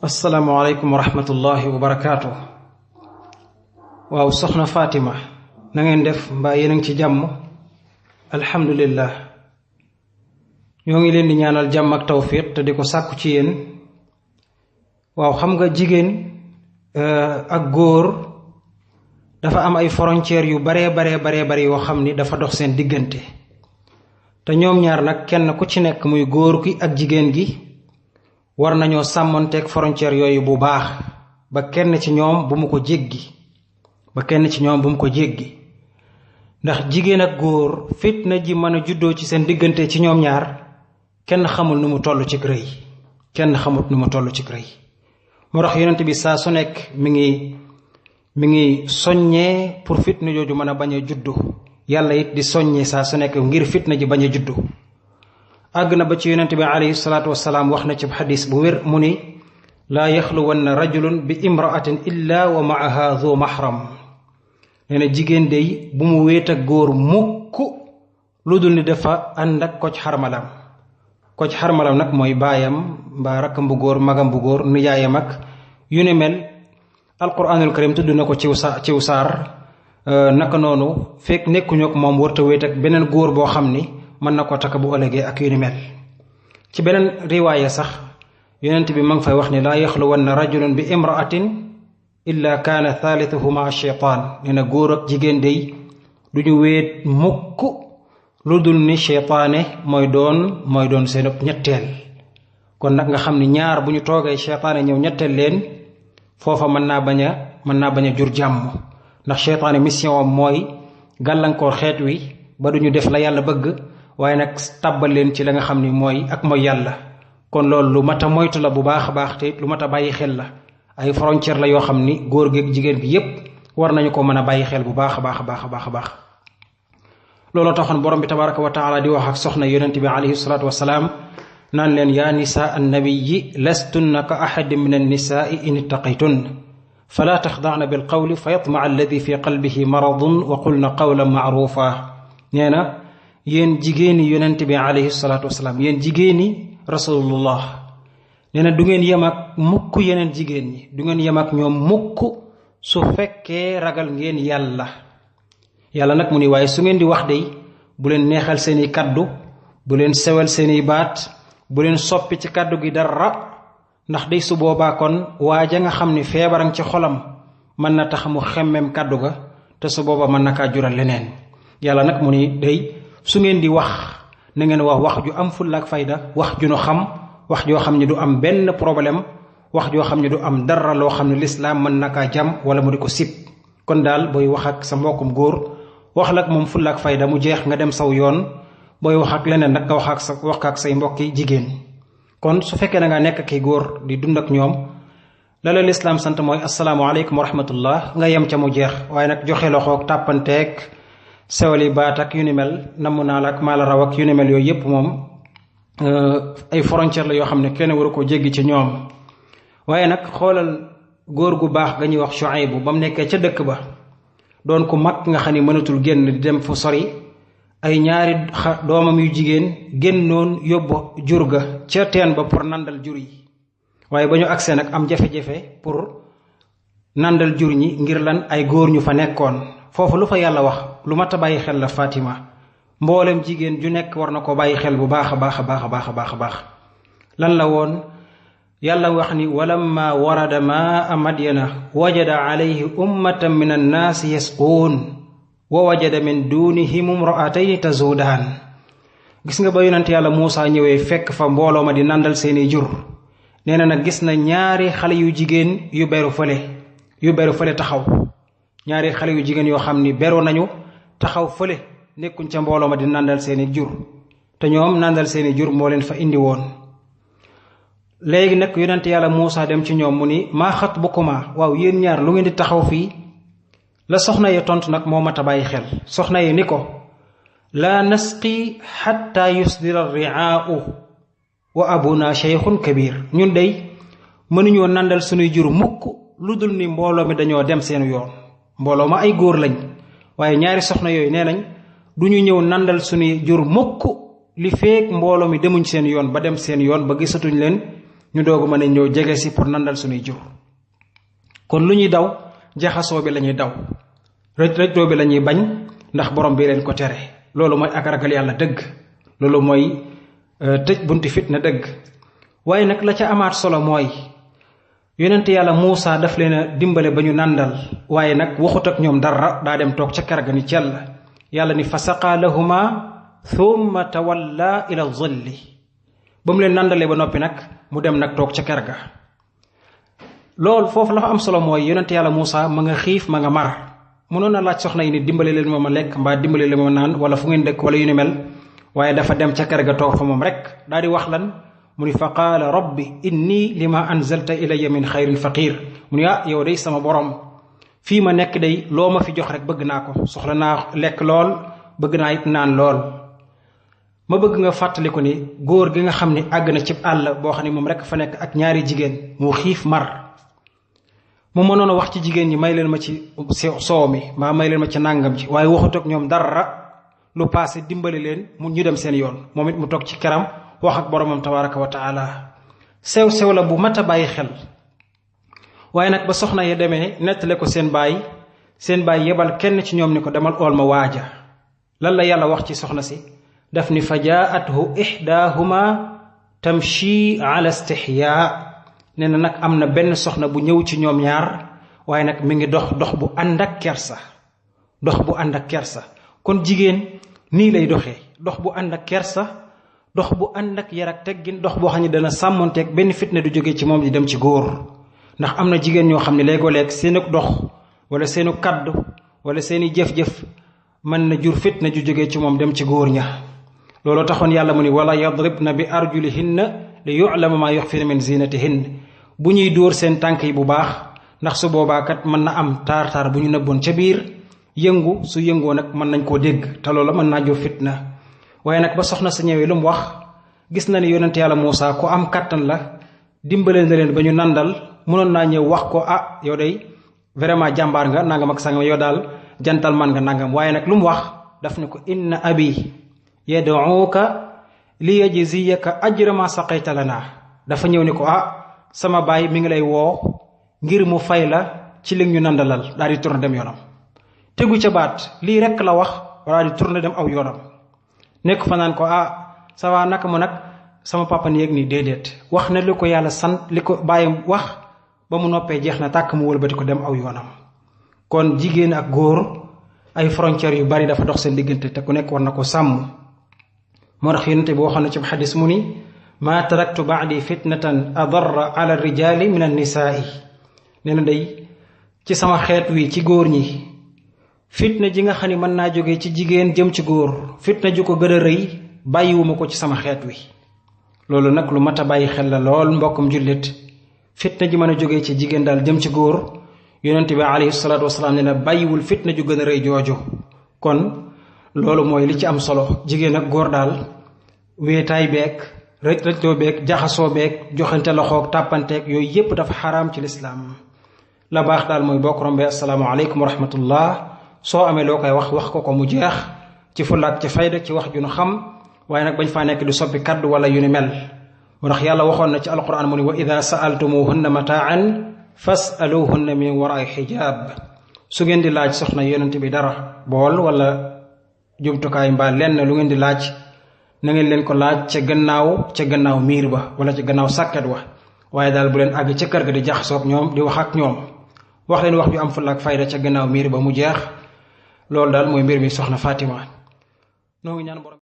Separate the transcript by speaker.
Speaker 1: asalaamaaleykum wa rahmatullahi wa barakaatu. waaw soxna Fatima na ngeen def mbaa yéen a ngi ci jàmm? alhamdulillah ñoo ngi leen di ñaanal jàmm ak tawfiq te di ko sàkku ci yéen. waaw xam nga jigéen ak góor dafa am ay frontières yu bare yoo xam ni dafa dox seen diggante te ñoom ñaar nag kenn ku ci nekk muy góor ki ak jigéen gi war nañoo sàmmonteeg frontière yooyu bu baax ba kenn ci ñoom bu mu ko jéggi ndax jigéen ak góor fitna ji mën a juddoo ci seen diggante ci ñoom ñaar kenn xamul nu mu toll ci rëy moo tax yonent bi saa su nekk mi ngi soññee pour fitna jooju mën a bañ a juddu. yàlla it di soññee saa su nekk ngir fitna ji bañ a juddu. àgg na ba ci yonent bi alayhi salaatu wasalaam wax na ci xadis bu wér mu ni laa yaxluwanna rajulun bi imraatin illa wa maaha zu mahram. nee na jigéen day bu mu wéet ak góor mukk lu dul ni dafa ànd ak koc xarmalam nag mooy baayam mbaa rakkam bu góor magam bu góor nijaayam ak yu ne mel. alquranul karim tudd na ko ciw saar naka noonu fekk nekkuñu ak moom warta wéet ak beneen góor boo xam ni mën na ko takk bu ëllëgee ak yu ni mel. ci beneen riwaaya sax yonent bi ma ngi fay wax ni laa yaxluwanna rajulun bi imraatin illa kaana thalithuhuma cheytaan. nee na góor ak jigéen day du ñu wéet mukk lu dul ni cheytaane mooy doon seen ñetteel. kon nag nga xam ni ñaar bu ñu toogee cheytaane ñëw ñetteel leen foofa mën naa bañ a jur jàmm ndax cheytaane mission am mooy gàllankoor xeet wi ba duñu def la yàlla bëgg waaye nag tàbbal leen ci la nga xam ni mooy yàlla. kon loolu lu mat a moytu la bu baax a baax te lu mat a bàyyi xel la. ay frontière la yoo xam ni góor gi ak jigéen gi yépp war nañu ko mën a bàyyi xel bu baax a baax. looloo taxoon borom bi tabaraka wa taala di wax ak soxna yonent bi alayhi salaatu wasalaam naan leen yaa nisaa annabiyi lastunna ka ahadin min annisaai in ittaqaytun fala taxda'na bil qawli fa yatma'a alladi fi qalbihi maradun wa qulna qawlan ma'rufa. nee na yéen jigéeni yonent bi alayhi salaatu wasalaam yéen jigéeni rasulullah nee na du ngeen yem ak mukk yeneen jigéen ñi du ngeen yem ak ñoom mukk su fekkee ragal ngeen yàlla nag mu ni waaye su ngeen di wax day bu leen neexal seeni kaddu bu leen sewal seeni baat bu leen soppi ci kaddu gi dara ndax day su boobaa kon waaja nga xam ni feebaran ci xolam mën na tax mu xemmem kaddu ga te su boobaa mën na kaa jural leneen. yàlla nag mu ni day su ngeen di wax na ngeen wax ju am fulla ak fayda wax ju nu xam wax joo xam ne du am benn problème wax joo xam ne du am dara loo xam ne lislaam mën na kaa jam wala mu di ko sib. kon daal booy wax ak sa mbokkum góor wax la ak moom fulla ak fayda mu jeex nga dem saw yoon. booy wax ak leneen nag nga wax ak say mbokki jigéen. kon su fekkee na nga nekk ki góor di dund ak ñoom la lislaam sant mooy asalaamaaleykum wa rahmatullah nga yem ca mu jeex waaye nag joxe loxoog tàppanteeg sewali baat ak yu ni mel namm naa la ak maa la raw ak yu ni mel yooyu yépp moom ay frontière la yoo xam ne kenn waru ko jéggi ci ñoom. waaye nag xoolal góor gu baax ga ñuy wax Shuaybu ba mu nekkee ca dëkk ba doon ku mag nga xam ne mënatul génn di dem fu sori. ay ñaari doomam yu jigéen génnoon yóbbu jur ga ca teen ba pour nandal jur yi waaye ba ñu agsee nag am jafe-jafe pour nandal jur ñi ngir lan ay góor ñu fa nekkoon. foofu lu fa yàlla wax lu mat a bàyyi xel la Fatima mboolem jigéen ju nekk war na ko bàyyi xel bu baax a baax. lan la woon yàlla wax ni walamma warada maa madyana wajada alayhi ummatan min annaasi yasquun wa wajada min dunihim imra'atayni tazudaan. gis nga ba yonent yàlla Muusa ñëwee fekk fa mbooloo ma di nandal seeni jur nee na nag gis na ñaari xale yu jigéen yu beru fële taxaw. ñaari xale yu jigéen yoo xam ni beru nañu taxaw fële nekkuñ ca mbooloo ma di nandal seeni jur te ñoom nandal seeni jur moo leen fa indi woon. léegi nag yonent yàlla Muusa dem ci ñoom mu ni maa xatbukuma waaw yéen ñaar lu ngeen di taxaw fii. la soxna yi tontu nag moo mat a bàyyi xel soxna yi ni ko laa nasqi xatta yusdira riaau wa abuna cheikhun kabir. ñun dey mënuñoo nandal suñuy jur mukk lu dul ni mbooloo mi dañoo dem seen yoon. mbooloo ma ay góor lañ waaye ñaari soxna yooyu nee nañ du ñu ñëw nandal suñuy jur mukk li feek mbooloo mi demuñ seen yoon ba dem seen yoon ba gisatuñ leen ñu doogu mën a ñëw jege si pour nandal suñuy jur. kon lu ñuy daw jaxasoo bi la ñuy daw rëj-rëjloo bi la ñuy bañ ndax borom bi leen ko tere. loolu mooy ak ragal yàlla dëgg, loolu mooy tëj bunti fitna dëgg. waaye nag la ca amaat solo mooy yonent yàlla Muusa daf leen a dimbale ba ñu nàndal, waaye nag waxut ak ñoom dara, daa dem toog ca kër ga ni cell. yàlla ni fa saqaa lahuma thumma tawalla ila zilli. ba mu leen nàndalee ba noppi nag mu dem nag toog ca kër ga. loolu foofu la fa am solo mooy yonent yàlla Muusa ma nga xiif ma nga mar, mënoon na laaj soxna yi ni dimbale leen ma lekk mbaa dimbale leen ma naan wala fu ngeen dëkk wala yu ni mel, waaye dafa dem ca kër ga toog fa moom rek daal di wax lan mu ni fa qaala rabbi inni lima anzalta ilayya min xayrin faqir. mu ni yow day sama borom fii ma nekk day loo ma fi jox rek bëgg naa ko, soxla naa lekk lool, bëgg naa it naan lool. ma bëgg nga fàttali ko ni góor gi nga xam ni àgg na ci àll boo xam ne moom rek fa nekk ak ñaari jigéen mu xiif mar, mu mënoon a wax ci jigéen ñi may leen ma ci soow mi maa may leen ma ci nàngam ci, waaye waxut ak ñoom dara lu paase dimbali leen mu ñu dem seen yoon. moom it mu toog ci këram wax ak boromam tabaraka wa taala. sew la bu mat a bàyyi xel. waaye nag ba soxna ya demee nettale ko seen baay yebal kenn ci ñoom ni ko demal ool ma waaja. lan la yàlla wax ci soxna si? daf ni fa jaathu ihdaahuma tamshi ala istihyaa. nee na nag am na benn soxna bu ñëw ci ñoom ñaar, waaye nag mi ngi dox bu ànd ak kersa, dox bu ànd ak kersa. kon jigéen nii lay doxee, dox bu ànd ak kersa, dox bu ànd ak yar ak teggin, dox boo xam ne dana sàmmonteeg benn fitna du jóge ci moom di dem ci góor. ndax am na jigéen ñoo xam ne léegoo-leeg seenu dox wala seenu kaddu wala seeni jëf-jëf mën na jur fitna ju jóge ci moom dem ci góor ña. looloo taxoon yàlla mu ni wala yadribna bi arjulihinna li yu'lama ma yuxfina min zinatihin. bu ñuy dóor seen tànk yi bu baax, ndax su boobaa kat mën na am taar-taar bu ñu nëbboon ca biir yëngu, su yëngoo nag mën nañ koo dégg te loola mën naa jur fitna. waaye nag ba soxna sa ñëwee lu mu wax, gis na ni yonent yàlla Muusa ku am kàttan la, dimbale na leen ba ñu nandal. mënoon naa ñëw wax ko yow day vraiment jàmbaar nga nangam ak sangam, yow daal jantal man nga nangam. waaye nag lu mu wax daf ne ko inna abi yad'uka li yajziyaka ajra ma saqayta lana. dafa ñëw ni ko sama baay mi ngi lay woo ngir mu fay la ci li ñu nandalal. daal di tourné dem yoonam, tegu ca baat lii rek la wax, daal di tourné dem aw yoonam. nekk fa naan ko ça va naka mu nag sama papa ni yëg nii déedéet. wax na li ko yàlla sant, li ko bàyyi wax ba mu noppee jeex na tàkk, mu wëlbati ko dem aw yoonam. kon jigéen ak góor ay frontières yu bari dafa dox seen diggante te ku nekk war na ko sàmm. moo tax yonent bi waxoon na ci xadis mu ni maa taraktu baadi fitnatan adarra ala rijaali min annisaai. nee na day ci sama xeet wi ci góor ñi fitna ji nga xam ne mën naa jóge ci jigéen jëm ci góor, fitna ju ko gën a rëy bàyyiwuma ko ci sama xeet wi. loolu nag lu mat a bàyyi xel la lool mbokkum jullit. fitna ji mën a jógee ci jigéen daal jëm ci góor, yonent bi alayhi salaatu wasalaam ne na bàyyiwul fitna ju gën a rëy jooju. kon loolu mooy li ci am solo. jigéen ak góor daal wéetaay beeg rëj-rëjloo beeg jaxasoo beeg joxante loxoog tàppanteeg yooyu yépp dafa xaraam ci lislaam. la baax daal mooy boo ko rombee assalaamu aleykum wa rahmatullah, soo amee loo koy wax ko mu jeex ci fulaak ci fayda, ci wax ju nu xam, waaye nag bañ faa nekk di soppi kaddu wala yu ni mel. moo tax yàlla waxoon na ci alquran mu ni wa ida saaltumuhunna mataan fasaluhunna min waraai xijaab. su ngeen di laaj soxna yonent bi dara, bool wala jumtukaay mbaa lenn lu ngeen di laaj, na ngeen leen ko laaj ca gannaaw miir ba wala ca gannaaw sàkket wa. waaye daal bu leen àgg ca kër ga di jaxasoog ñoom di wax ak ñoom. wax leen wax ju am fulla ak fayda ca gannaaw miir ba mu jeex. loolu daal mooy mbir mi soxna Fatima. noo ngi ñaan borom